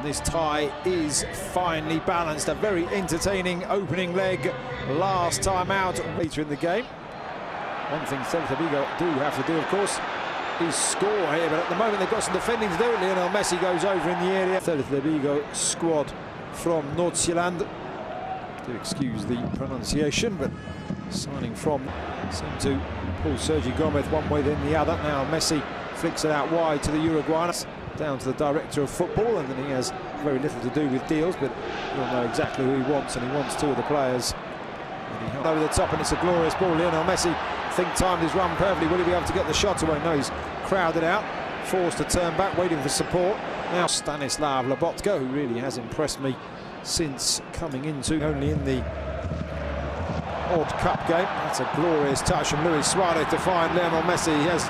This tie is finely balanced. A very entertaining opening leg last time out. Later in the game, one thing Сел타비고 do have to do, of course, is score here. But at the moment, they've got some defending to do. Lionel Messi goes over in the area. Сел타비고 squad from North Zealand. Do excuse the pronunciation, but signing from seemed to pull Sergio Gomez one way then the other. Now Messi flicks it out wide to the Uruguayans. Down to the director of football, and then he has very little to do with deals, but he'll know exactly who he wants, and he wants two of the players. Over the top, and it's a glorious ball. Lionel Messi, timed his run perfectly. Will he be able to get the shot away? No, he's crowded out, forced to turn back, waiting for support. Now Stanislav Lobotka, who really has impressed me since coming into only in the odd cup game. That's a glorious touch from Luis Suarez to find Lionel Messi. He has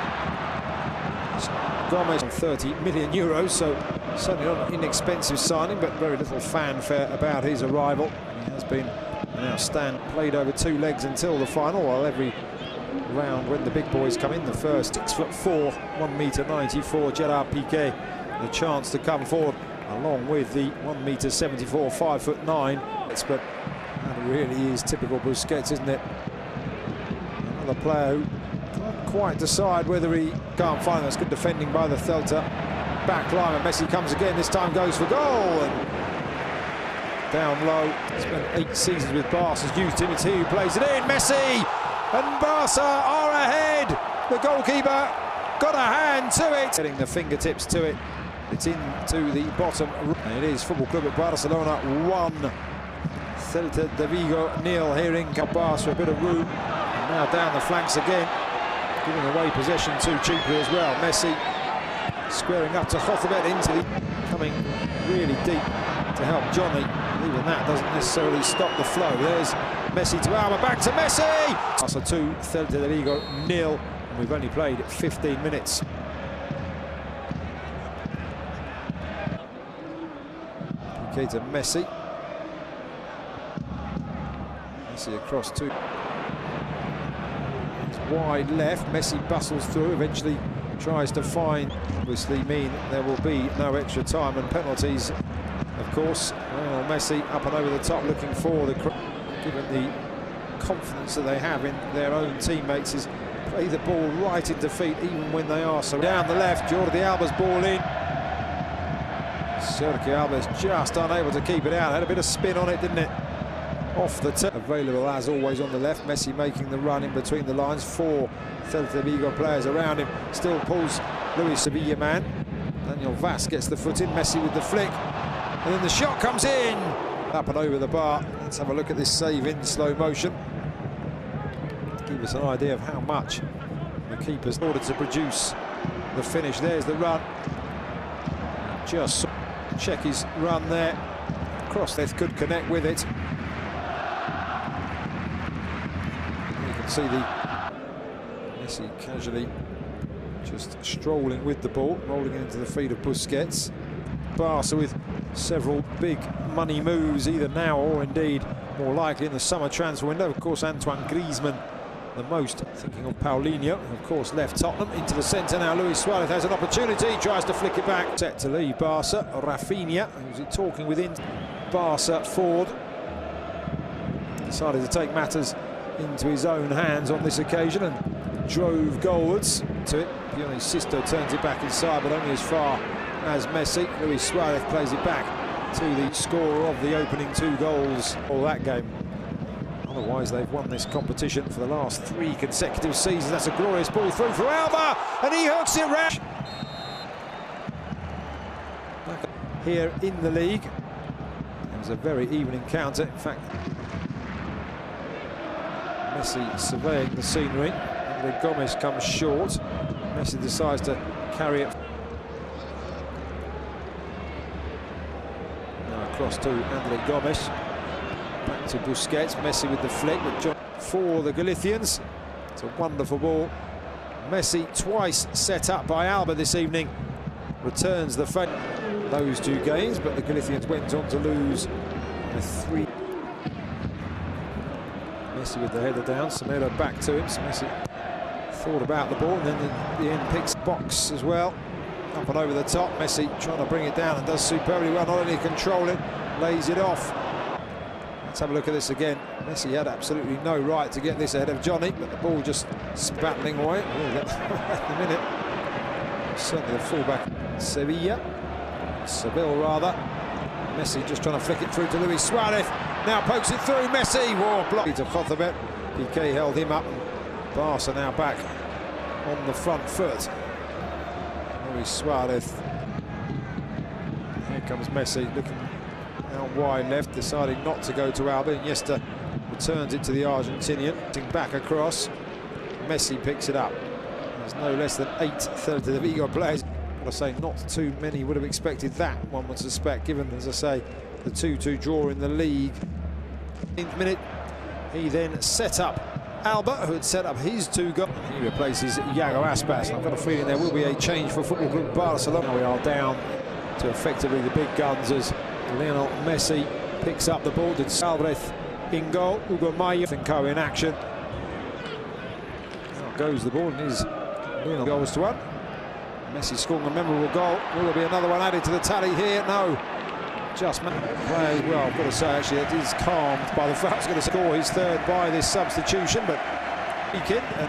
Gomez on 30 million euros, so certainly not an inexpensive signing, but very little fanfare about his arrival. He has been an outstanding, played over 2 legs until the final, while every round when the big boys come in, the first 6'4", 1m94 Gerard Piqué, the chance to come forward, along with the 1m74, 5'9". But that really is typical Busquets, isn't it? Another player who can't quite decide whether he can't find. That's good defending by the Celta back line, and Messi comes again, this time goes for goal, and down low. Spent 8 seasons with Barca's youth team. It's he who plays it in. Messi, and Barca are ahead. The goalkeeper got a hand to it, getting the fingertips to it. It's into the bottom, and it is Football Club at Barcelona 1, Сел타비go 0 here in Barca for a bit of room. And now down the flanks again, giving away possession too cheaply as well. Messi squaring up to Hothabet, into the coming really deep to help Johnny. Even that doesn't necessarily stop the flow. There's Messi to Alba, back to Messi. Barca 2, Сел타비go 0, and we've only played 15 minutes. Okay, to Messi. Messi across to wide left. Messi bustles through, eventually tries to find. Obviously mean there will be no extra time and penalties, of course. Well, Messi up and over the top, looking for the, given the confidence that they have in their own teammates, is play the ball right into feet even when they are so. Down the left, Jordi Alba's ball in. Sergio Alba's just unable to keep it out. Had a bit of spin on it, didn't it? Off the tip. Available as always on the left. Messi making the run in between the lines. 4 Сел타비go players around him. Still pulls Luis Sevilla man. Daniel Vaz gets the foot in. Messi with the flick. And then the shot comes in. Up and over the bar. Let's have a look at this save in slow motion. Give us an idea of how much the keeper's in order to produce the finish. There's the run. Just check his run there. Crossleth could connect with it. You can see the Messi casually just strolling with the ball, rolling into the feet of Busquets. Barca with several big money moves, either now or indeed more likely in the summer transfer window. Of course, Antoine Griezmann the most, thinking of Paulinho, of course, left Tottenham into the centre. Now Luis Suarez has an opportunity, tries to flick it back. Set to leave Barca. Rafinha, who's talking within Barca forward, decided to take matters into his own hands on this occasion and drove goalwards to it. Pione Sisto turns it back inside, but only as far as Messi. Luis Suarez plays it back to the scorer of the opening 2 goals all that game. Otherwise, they've won this competition for the last 3 consecutive seasons. That's a glorious ball through for Alba, and he hooks it round. Here in the league, it was a very even encounter. In fact, Messi surveying the scenery. Andre Gomes comes short. Messi decides to carry it. Now across to Andre Gomes. Back to Busquets. Messi with the flick, but for the Galicians. It's a wonderful ball. Messi, twice set up by Alba this evening, returns the fate. Those 2 games, but the Galicians went on to lose by 3. Messi with the header down. Semedo back to him. So Messi thought about the ball, and then in the end picks box as well. Up and over the top, Messi trying to bring it down and does superbly well, not only control it, lays it off. Let's have a look at this again. Messi had absolutely no right to get this ahead of Johnny, but the ball just spattling away. At the minute, certainly the fullback, Seville rather. Messi just trying to flick it through to Luis Suarez. Now pokes it through, Messi. Whoa, block to Fotherbet. Piqué held him up. Barca now back on the front foot. Luis Suarez. Here comes Messi looking out wide left, deciding not to go to Alba. Iniesta returns it to the Argentinian. Back across. Messi picks it up. There's no less than 8 셀타비고 players. I say not too many would have expected that, one would suspect, given, as I say, the 2-2 draw in the league. 15th minute, he then set up Alba, who had set up his 2 goals. He replaces Iago Aspas. I've got a feeling there will be a change for Football Club Barcelona. Now we are down to effectively the big guns as Lionel Messi picks up the ball. Did Alvarez in goal, Hugo Mayo and Co in action. Now goes the ball and is Lionel goals to 1. Messi scoring a memorable goal. Will there be another one added to the tally here? No. Just players, well, I've got to say, actually, it is calmed by the fact he's going to score his 3rd by this substitution, but he can, and